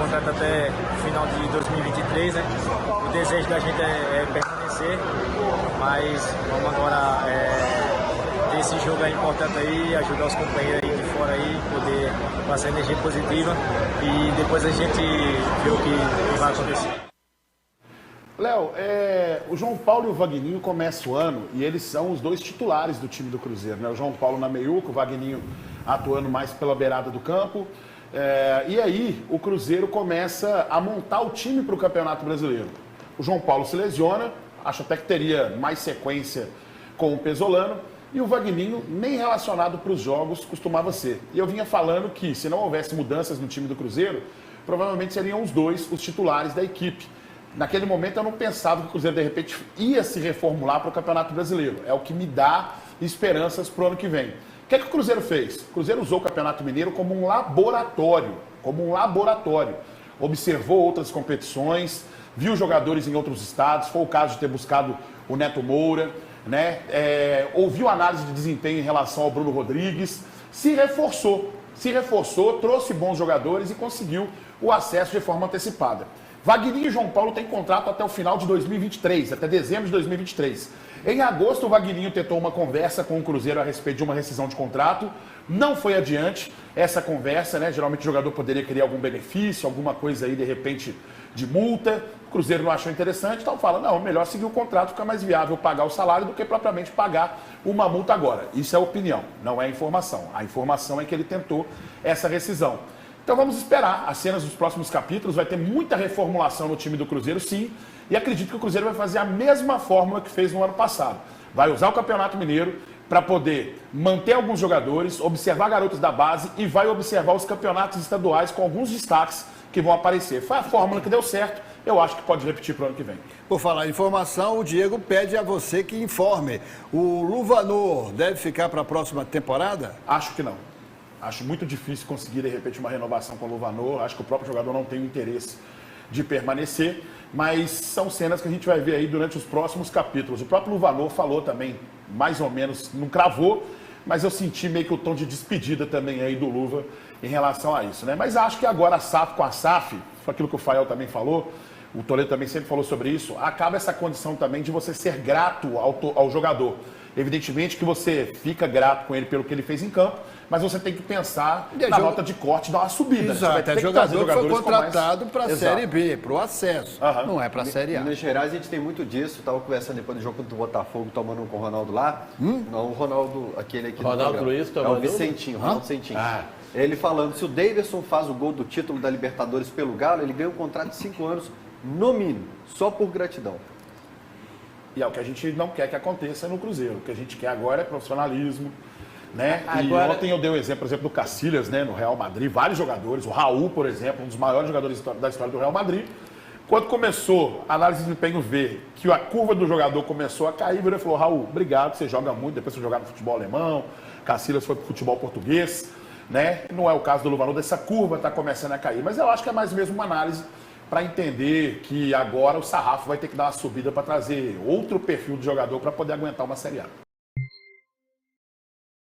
contrato até o final de 2023, né? O desejo da gente é permanecer, mas vamos agora ter esse jogo aí importante aí, ajudar os companheiros aí de fora aí, poder passar energia positiva e depois a gente vê o que vai acontecer. Léo, o João Paulo e o Vagninho começam o ano e eles são os dois titulares do time do Cruzeiro, né? O João Paulo na meiuca, o Vagninho atuando mais pela beirada do campo. E aí o Cruzeiro começa a montar o time para o Campeonato Brasileiro. O João Paulo se lesiona, acho até que teria mais sequência com o Pesolano, e o Vagninho nem relacionado para os jogos costumava ser. E eu vinha falando que se não houvesse mudanças no time do Cruzeiro, provavelmente seriam os dois os titulares da equipe. Naquele momento eu não pensava que o Cruzeiro de repente ia se reformular para o Campeonato Brasileiro. É o que me dá esperanças para o ano que vem. O que é que o Cruzeiro fez? O Cruzeiro usou o Campeonato Mineiro como um laboratório. Observou outras competições, viu jogadores em outros estados, foi o caso de ter buscado o Neto Moura, né? Ouviu análise de desempenho em relação ao Bruno Rodrigues, se reforçou, trouxe bons jogadores e conseguiu o acesso de forma antecipada. Vagninho e João Paulo têm contrato até o final de 2023, até dezembro de 2023. Em agosto, o Vagninho tentou uma conversa com o Cruzeiro a respeito de uma rescisão de contrato. Não foi adiante essa conversa, né? Geralmente o jogador poderia querer algum benefício, alguma coisa aí, de repente, de multa. O Cruzeiro não achou interessante, então fala, não, melhor seguir o contrato, fica mais viável pagar o salário do que propriamente pagar uma multa agora. Isso é opinião, não é informação. A informação é que ele tentou essa rescisão. Então vamos esperar as cenas dos próximos capítulos, vai ter muita reformulação no time do Cruzeiro, sim, e acredito que o Cruzeiro vai fazer a mesma fórmula que fez no ano passado. Vai usar o Campeonato Mineiro para poder manter alguns jogadores, observar garotos da base e vai observar os campeonatos estaduais com alguns destaques que vão aparecer. Foi a fórmula que deu certo, eu acho que pode repetir para o ano que vem. Por falar em informação, o Diego pede a você que informe. O Luvanor deve ficar para a próxima temporada? Acho que não. Acho muito difícil conseguir, de repente, uma renovação com o Luvanor. Acho que o próprio jogador não tem o interesse de permanecer, mas são cenas que a gente vai ver aí durante os próximos capítulos. O próprio Luvanor falou também, mais ou menos, não cravou, mas eu senti meio que o tom de despedida também aí do Luva em relação a isso, né? Mas acho que agora a SAF com a SAF, foi aquilo que o Fael também falou, o Toledo também sempre falou sobre isso, acaba essa condição também de você ser grato ao jogador. Evidentemente que você fica grato com ele pelo que ele fez em campo, mas você tem que pensar na nota de corte, dar uma subida. Exato, você vai ter jogador que foi contratado para a Série B, para o acesso, Aham. não é para a Série A. Em Minas Gerais a gente tem muito disso, estava conversando depois do jogo contra o Botafogo, tomando um com o Ronaldo lá. Não, o Ronaldo, aquele aqui Ronaldo do Luiz, é o tomando Vicentinho, Ronaldo Vicentinho. Ah. Ele falando, se o Davidson faz o gol do título da Libertadores pelo Galo, ele ganha um contrato de 5 anos, no mínimo, só por gratidão. E é o que a gente não quer que aconteça no Cruzeiro. O que a gente quer agora é profissionalismo, né? Agora... E ontem eu dei o exemplo, por exemplo, do Cacilhas, né, no Real Madrid, vários jogadores, o Raul, por exemplo, um dos maiores jogadores da história do Real Madrid. Quando começou a análise de desempenho ver que a curva do jogador começou a cair, ele falou, Raul, obrigado, você joga muito, depois você jogar no futebol alemão, Cacilhas foi pro futebol português, né? Não é o caso do Luvanor, dessa curva está começando a cair, mas eu acho que é mais mesmo uma análise para entender que agora o sarrafo vai ter que dar uma subida para trazer outro perfil de jogador para poder aguentar uma Série A.